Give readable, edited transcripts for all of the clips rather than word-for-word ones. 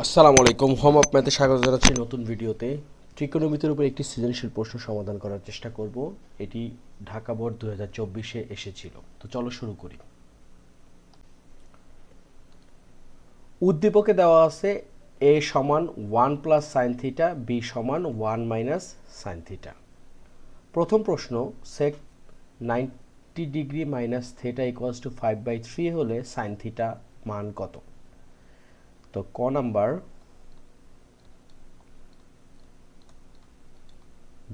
আসসালামু আলাইকুম। Home of ম্যাথে স্বাগত জানাচ্ছি নতুন ভিডিওতে। ত্রিকোণমিতির উপর একটি সৃজনশীল প্রশ্ন সমাধান করার চেষ্টা করব। এটি ঢাকা বোর্ড 2024-এ এসেছিল। তো চলো শুরু করি। উদ্দীপকে দেওয়া আছে a সমান 1 প্লাস সাইন থিটা, b সমান 1 মাইনাস সাইন থিটা। প্রথম প্রশ্ন, sec 90 degree minus theta equals two 5/3 হলে সাইন থিটা মান কত? তো ক নাম্বার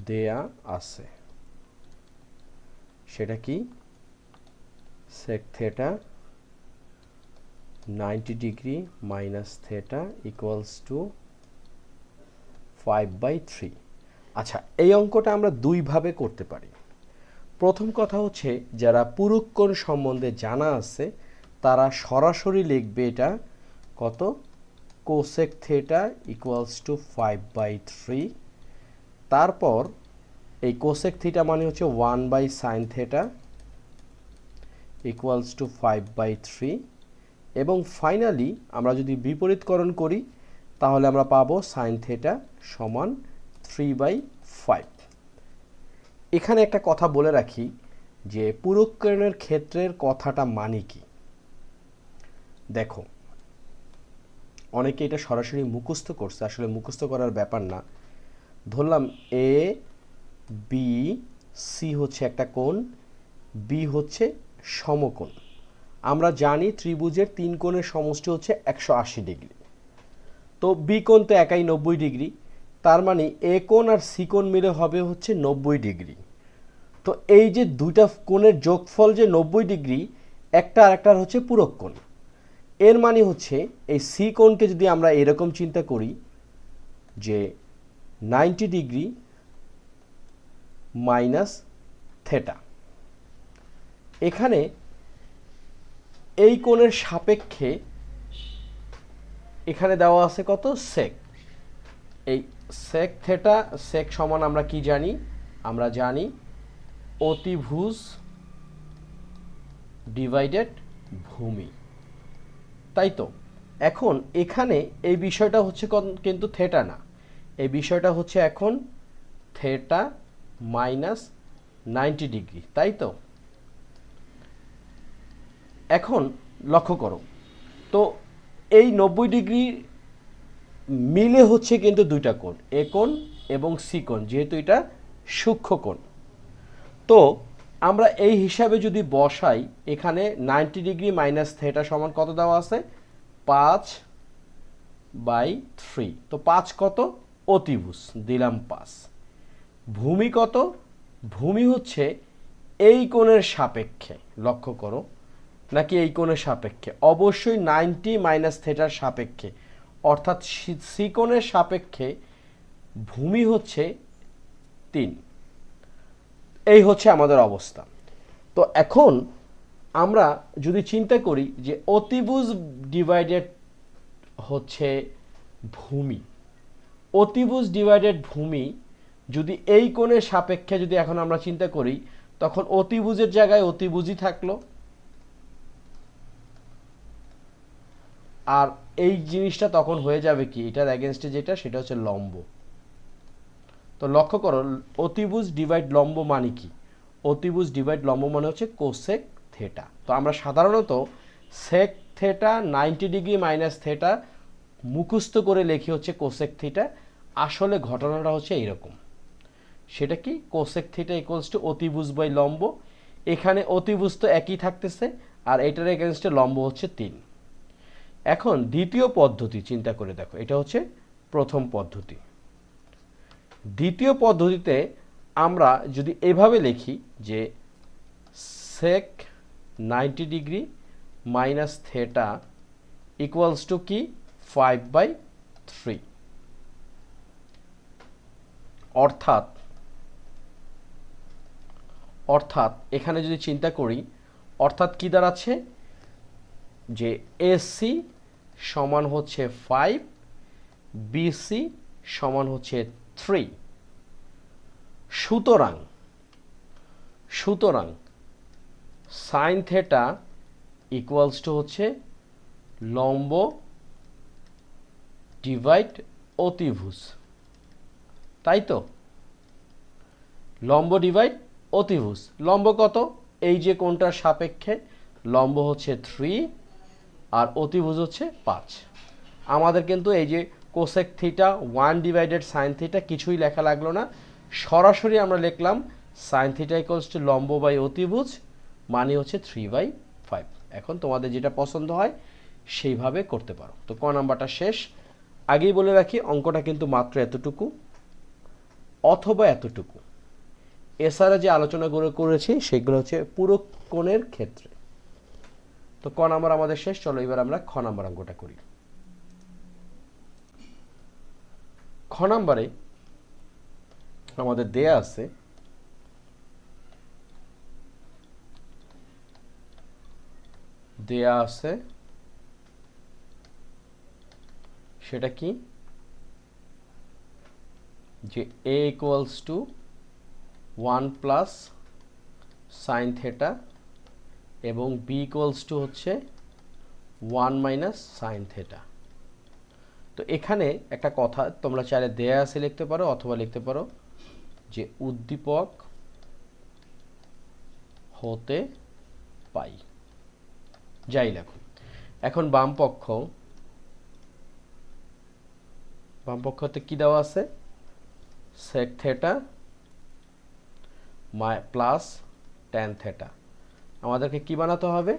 দেয়া আছে, সেটা কি? sec theta 90 degree minus theta equals two 5/3। আচ্ছা, এই অঙ্কটা আমরা দুইভাবে করতে পারি। প্রথম কথা হচ্ছে, যারা পুরুষ কোণ সম্বন্ধে জানা আছে তারা সরাসরি লিখবে এটা কত, কোসেক থিটা ইকুয়ালস টু 5/3। তারপর এই কোসেক থিটা মানে হচ্ছে 1/sin থিটা ইকুয়ালস টু 5/3, এবং ফাইনালি আমরা যদি বিপরীতকরণ করি তাহলে আমরা পাবো সাইন থিটা সমান 3/5। এখানে একটা কথা বলে রাখি যে পূরককরণের ক্ষেত্রের কথাটা মানে কি। দেখো, অনেকে এটা সরাসরি মুখস্থ করছে, আসলে মুখস্থ করার ব্যাপার না। ধরলাম এ বি সি হচ্ছে একটা কোণ, বি হচ্ছে সমকোণ। আমরা জানি ত্রিভুজের তিন কোণের সমষ্টি হচ্ছে 180 ডিগ্রি। তো বি কোণ তো একাই 90 ডিগ্রি, তার মানে এ কোণ আর সি কোণ মিলে হবে হচ্ছে 90 ডিগ্রি। তো এই যে দুইটা কোণের যোগফল যে 90 ডিগ্রি, একটা আরেকটার হচ্ছে পূরক কোণ। এর মানে হচ্ছে এই সি কোণকে যদি আমরা এরকম চিন্তা করি যে 90 ডিগ্রি মাইনাস থিটা, এখানে এই কোণের সাপেক্ষে এখানে দেওয়া আছে কত, সেক। এই সেক থিটা, সেক সমান আমরা কি জানি? আমরা জানি অতিভুজ ডিভাইডেড ভূমি, তাই তো? এখন এখানে এই বিষয়টা হচ্ছে কিন্তু থিটা না, এই বিষয়টা হচ্ছে এখন থিটা মাইনাস 90 ডিগ্রি, তাই তো? এখন লক্ষ্য করো তো, এই 90 ডিগ্রি মিলে হচ্ছে কিন্তু দুইটা কোণ, এ কোণ এবং সি কোণ, যেহেতু এটা সূক্ষ্ম কোণ। তো আমরা এই হিসাবে যদি বসাই, এখানে 90 ডিগ্রি মাইনাস থিটা সমান কত দেওয়া আছে, 5/3। তো 5 কত, অতিভুজ, দিলাম 5। ভূমি কত? ভূমি হচ্ছে এই কোণের সাপেক্ষে, লক্ষ্য করো, নাকি এই কোণের সাপেক্ষে? অবশ্যই 90 মাইনাস থিটার সাপেক্ষে, অর্থাৎ সি কোণের সাপেক্ষে ভূমি হচ্ছে 3। এই হচ্ছে আমাদের অবস্থা। তো এখন আমরা যদি চিন্তা করি যে অতিভুজ ডিভাইডেড হচ্ছে ভূমি, অতিভুজ ডিভাইডেড ভূমি যদি এই কোণের সাপেক্ষে যদি এখন আমরা চিন্তা করি, তখন অতিভুজের জায়গায় অতিভুজই থাকলো, আর এই জিনিসটা তখন হয়ে যাবে কি, এটার এগেনস্টে যেটা, সেটা হচ্ছে লম্ব। তো লক্ষ্য করো, অতিভুজ ডিভাইড লম্ব মানে কি? অতিভুজ ডিভাইড লম্ব মানে হচ্ছে কোসেক থিটা। তো আমরা সাধারণত sec theta 90 degree minus theta মুখস্থ করে লিখি হচ্ছে কোসেক থিটা। আসলে ঘটনাটা হচ্ছে এইরকম, সেটা কি, কোসেক থিটা ইকুয়ালস টু অতিভুজ বাই লম্ব। এখানে অতিভুজ তো একই থাকতেছে, আর এটার এগেনস্টে লম্ব হচ্ছে 3। এখন দ্বিতীয় পদ্ধতি চিন্তা করে দেখো, এটা হচ্ছে প্রথম পদ্ধতি। দ্বিতীয় পদ্ধতিতে আমরা যদি এভাবে লিখি যে সেক 90 degree minus theta equals two কি, 5/3। অর্থাৎ এখানে যদি চিন্তা করি, অর্থাৎ কি দাঁড়াচ্ছে, যে এসি সমান হচ্ছে 5, বিসি সমান হচ্ছে 3। সুতরাং সাইন থিটা ইকুয়ালস টু হচ্ছে লম্ব ডিভাইড অতিভুজ, তাই তো? লম্ব ডিভাইড অতিভুজ। লম্ব কত? এই যে কোণটার সাপেক্ষে লম্ব হচ্ছে 3 আর অতিভুজ হচ্ছে 5। আমাদের কিন্তু এই যে cosec theta 1 divided sine theta কিছুই লেখা লাগলো না, সরাসরি আমরা লিখলাম সাইন থিটা ইকুয়ালস টু লম্ব বাই অতিভুজ মানে হচ্ছে 3/5। এখন তোমাদের যেটা পছন্দ হয় সেইভাবে করতে পারো। তো ক নাম্বারটা শেষ। আগেই বলে রাখি অঙ্কটা কিন্তু মাত্র এতটুকু অথবা এতটুকু। এছাড়া যে আলোচনাগুলো করেছি সেগুলো হচ্ছে পুরো কোণের ক্ষেত্রে। তো ক নাম্বার আমাদের শেষ। চলো এবার আমরা খ নাম্বার অঙ্কটা করি। খ নাম্বারে আমাদের দেয়া আছে সেটা কি, যে a equals to 1 plus sine theta এবং b ইকুয়ালস টু হচ্ছে 1 মাইনাস সাইন থেটা। তো এখানে একটা কথা, তোমরা চাইলে দেয়া আছে লিখতে পারো অথবা লিখতে পারো যে উদ্দীপক হতে পাই, যাই লেখো। এখন বাম পক্ষতে কি দেওয়া আছে? Sec theta plus tan theta. আমাদেরকে কি বানাতে হবে?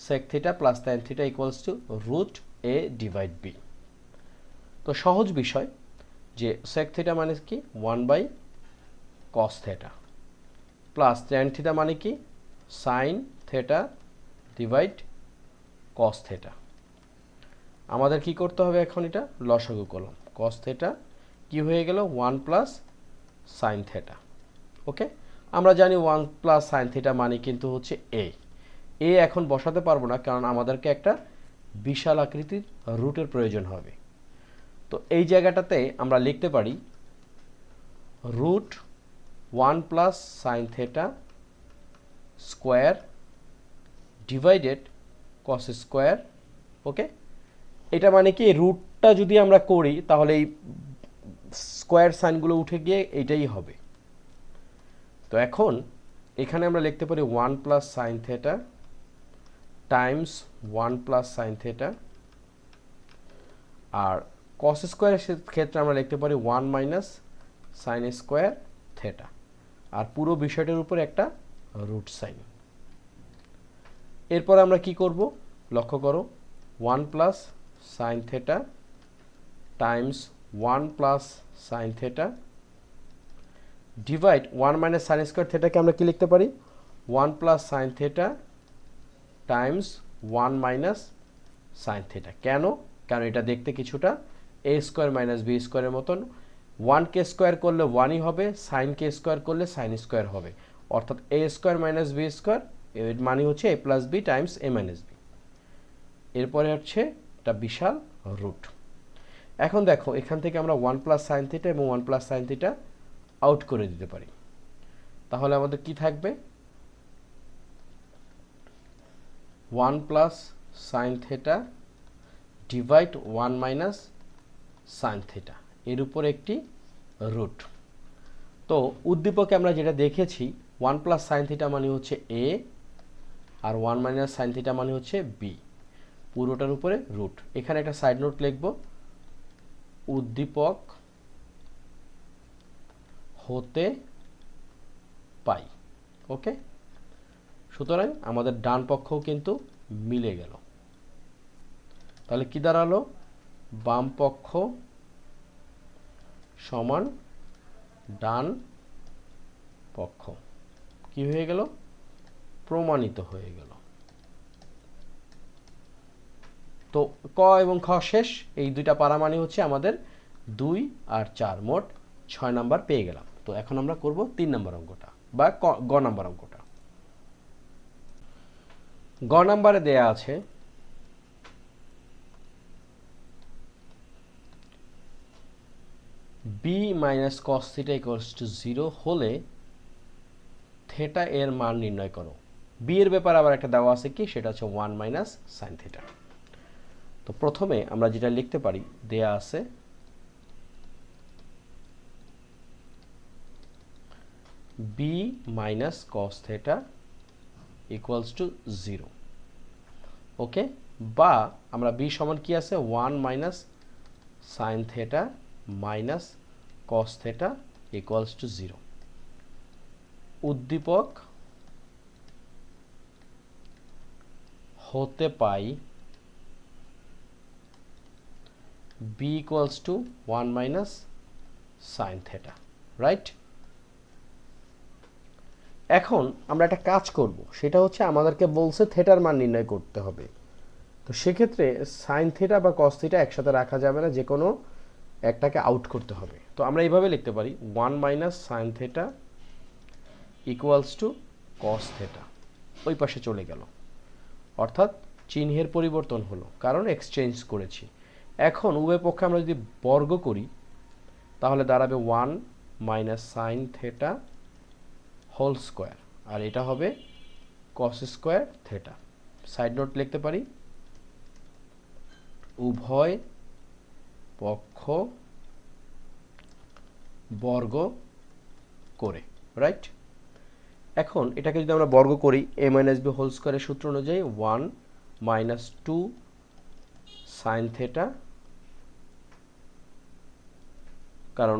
Sec theta plus tan theta equals to root a divide b। তো সহজ বিষয় যে সেক থিটা মানে কি 1 cos theta plus tan theta মানে কি sign theta divide cos theta. আমাদের কি করতে হবে এখন? এটা লসাগু কলম। cos থেটা কি হয়ে গেল? 1 প্লাস সাইন থেটা। ওকে, আমরা জানি 1 প্লাস সাইন থিটা মানে কিন্তু হচ্ছে a এখন বসাতে পারবো না, কারণ আমাদেরকে একটা বিশাল আকৃতির রুটের প্রয়োজন হবে। তো এই জায়গাটাতে আমরা লিখতে পারি root 1 plus sine theta square divided cos square. Okay, এটা মানে কি রুটটা যদি আমরা করি তাহলে এই স্কোয়ার সাইনগুলো উঠে গিয়ে এইটাই হবে। তো এখন এখানে আমরা লিখতে পারি 1 plus sine theta times 1 plus sine theta, আর কস স্কোয়ারের ক্ষেত্রে আমরা লিখতে পারি 1 মাইনাস সাইন স্কোয়ার থেটা, আর পুরো বিষয়টার উপর একটা রুট সাইন। এরপর আমরা কি করব? লক্ষ্য করো 1 plus sine theta times 1 plus sine theta divide 1 minus sine square থেটাকে আমরা কি লিখতে পারি? 1 plus sine theta times 1 minus sine theta. কেন? কারণ এটা দেখতে কিছুটা a স্কোয়ার মাইনাস b স্কোয়ারের মতন। 1কে স্কোয়ার করলে 1ই হবে, সাইনকে স্কোয়ার করলে সাইন স্কোয়ার হবে, অর্থাৎ a square minus b square এর মানে হচ্ছে a plus b Times a minus b। এরপরে হচ্ছে একটা বিশাল রুট। এখন দেখো এখান থেকে আমরা 1 প্লাস সাইন থিটা এবং 1 প্লাস সাইন থিটা আউট করে দিতে পারি। তাহলে আমাদের কি থাকবে? 1 plus sine theta divide 1 minus sine theta এর উপর একটি রুট। তো উদ্দীপকে আমরা যেটা দেখেছি 1 প্লাস সাইন থিটা মানে হচ্ছে a আর 1 মাইনাস সাইন থিটা মানে হচ্ছে b, পুরোটার উপরে রুট। এখানে একটা সাইড নোট লিখব, উদ্দীপক হতে পাই। ওকে, সুতরাং আমাদের ডান পক্ষও কিন্তু মিলে গেল। তাহলে কি দাঁড়ালো? বাম পক্ষ সমান ডান পক্ষ কি হয়ে গেল? প্রমাণিত হয়ে গেল। তো ক এবং খ শেষ। এই দুইটা পারা মানে হচ্ছে আমাদের 2 আর 4, মোট 6 নাম্বার পেয়ে গেলাম। তো এখন আমরা করব 3 নাম্বার অঙ্কটা বা গ নাম্বার অঙ্কটা। গ নাম্বারে দেয়া আছে b minus cos theta equals to 0 হলে থেটা এর মান নির্ণয় করো। b এর ব্যাপারে আবার একটা দেওয়া আছে কি, সেটা হচ্ছে 1 মাইনাস সাইন থিটা। তো তো প্রথমে আমরা যেটা লিখতে পারি, দেয়া আছে b minus cos theta equals to 0, ওকে, বা আমরা b সমান কি আছে 1 minus sin theta minus cos theta equals to 0। উদ্দীপক হতে পাই b equals to 1 minus sin theta, right. এখন আমরা একটা কাজ করব, সেটা হচ্ছে আমাদেরকে বলছে থিটার মান নির্ণয় করতে হবে। তো সেক্ষেত্রে সাইন থিটা বা কস থিটা একসাথে রাখা যাবে না, যে কোনো একটাকে আউট করতে হবে। তো আমরা এইভাবে লিখতে পারি 1 minus sine theta equals to cos theta, ওই পাশে চলে গেল, অর্থাৎ চিহ্নের পরিবর্তন হলো কারণ এক্সচেঞ্জ করেছি। এখন উভয় পক্ষে আমরা যদি বর্গ করি তাহলে দাঁড়াবে 1 minus sine theta whole square, আর এটা হবে cos square theta. Side note লিখতে পারি উভয় পক্ষ বর্গ করে, রাইট। এখন এটাকে যদি আমরা বর্গ করি a মাইনাস বি হোল স্কোয়ারের সূত্র অনুযায়ী 1 মাইনাস 2 সাইন থিটা, কারণ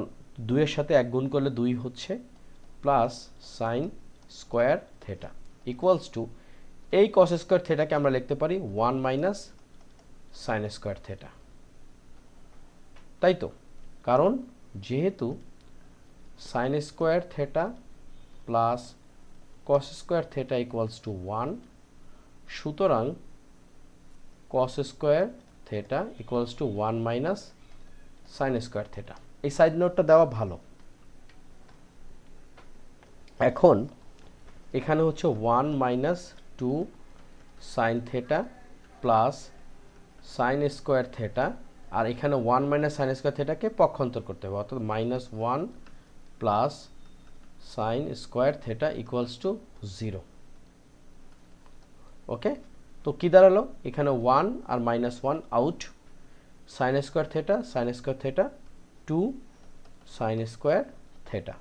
2 এর সাথে 1 গুণ করলে 2 হচ্ছে, plus sine square theta equals two এই কস স্কোয়ার থিটাকে আমরা লিখতে পারি 1 মাইনাস সাইন স্কোয়ার থিটা, তাই তো, কারণ যেহেতু sine square theta plus cos square theta equals to 1, সুতরাং cos square theta equals to 1 minus sine square theta. এই সাইড নোটটা দেওয়া ভালো। এখন এখানে হচ্ছে 1 minus 2 sine theta plus sine square theta, আর এখানে 1 মাইনাস সাইন স্কোয়ার থিটাকে পক্ষান্তর করতে হবে, অর্থাৎ minus 1 plus sine square theta equals to 0, okay. তো কি দাঁড়ালো, এখানে 1 আর minus 1 out, sign square theta 2 sign square theta,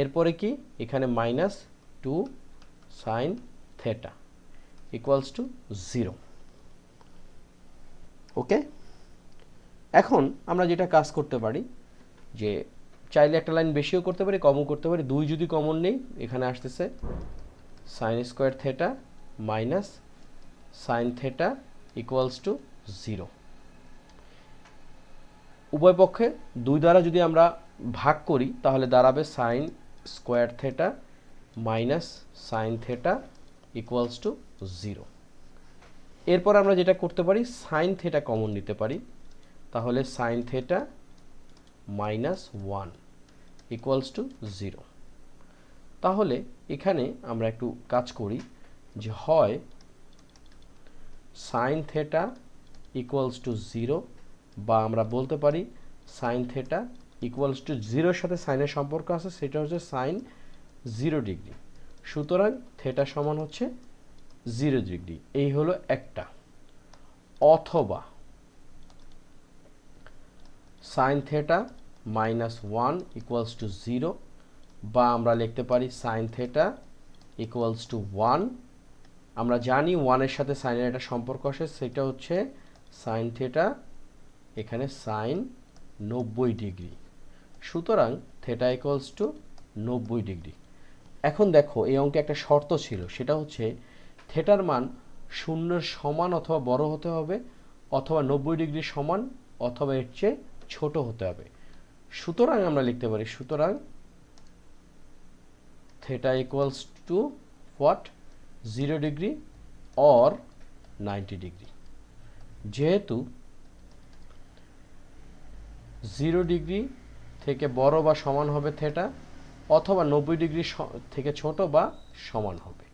এরপরে কি এখানে minus 2 sine theta equals to 0, ওকে। এখন আমরা যেটা কাজ করতে পারি, যে চাইলে একটা লাইন বেশিও করতে পারি, কমও করতে পারি। 2 যদি কমন নেই, এখানে আসতেছে sign square theta minus sine theta equals to 0। উভয় পক্ষে 2 দ্বারা যদি আমরা ভাগ করি তাহলে দাঁড়াবে sign square theta minus sine theta equals to 0। এরপর আমরা যেটা করতে পারি, সাইন থিটা কমন নিতে পারি, তাহলে sine theta minus 1 equals to 0। তাহলে এখানে আমরা একটু কাজ করি, যে হয় সাইন থিটা ইকুয়ালস টু 0, বা আমরা বলতে পারি সাইন থিটা ইকুয়ালস টু 0-এর সাথে সাইনের সম্পর্ক আছে, সেটা হচ্ছে সাইন 0 ডিগ্রি, সুতরাং থিটা সমান হচ্ছে 0 ডিগ্রি, এই হলো একটা। অথবা sine theta minus 1 equals to 0, বা আমরা লিখতে পারি সাইন থিটা ইকুয়ালস টু 1। আমরা জানি 1-এর সাথে সাইনের একটা সম্পর্ক আসে, সেটা হচ্ছে সাইন থিটা, এখানে সাইন 90 ডিগ্রি, সুতরাং থিটা ইকুয়ালস টু 90 ডিগ্রি। এখন দেখো এই অঙ্কে একটা শর্ত ছিল, সেটা হচ্ছে থিটার মান 0-এর সমান অথবা বড় হতে হবে, অথবা 90 ডিগ্রি সমান অথবা এর চেয়ে ছোট হতে হবে। সুতরাং আমরা লিখতে পারি, সুতরাং theta equals two what, 0 degree or 90 degree. যেহেতু 0 ডিগ্রি থেকে বড় বা সমান হবে থিটা, অথবা 90 ডিগ্রি থেকে ছোট বা সমান হবে।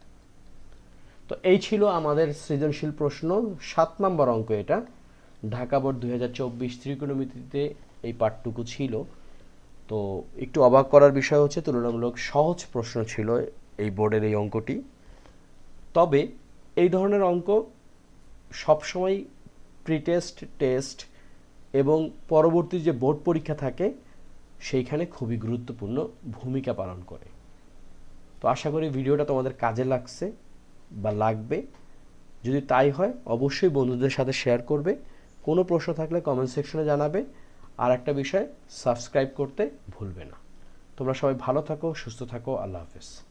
তো এই ছিল আমাদের সৃজনশীল প্রশ্ন 7 নম্বর অঙ্ক। এটা ঢাকা বোর্ড 2024 ত্রিকোণমিতিতে এই পাঠটুকু ছিল। তো একটু অবাক করার বিষয় হচ্ছে তুলনামূলক সহজ প্রশ্ন ছিল এই বোর্ডের এই অঙ্কটি। তবে এই ধরনের অঙ্ক সবসময় প্রি টেস্ট, টেস্ট এবং পরবর্তী যে বোর্ড পরীক্ষা থাকে সেইখানে খুবই গুরুত্বপূর্ণ ভূমিকা পালন করে। তো আশা করি ভিডিওটা তোমাদের কাজে লাগছে বা লাগবে। যদি তাই হয় অবশ্যই বন্ধুদের সাথে শেয়ার করবে। কোনো প্রশ্ন থাকলে কমেন্ট সেকশনে জানাবে। আর একটা বিষয়, সাবস্ক্রাইব করতে ভুলবে না। তোমরা সবাই ভালো থাকো, সুস্থ থাকো। আল্লাহ হাফেজ।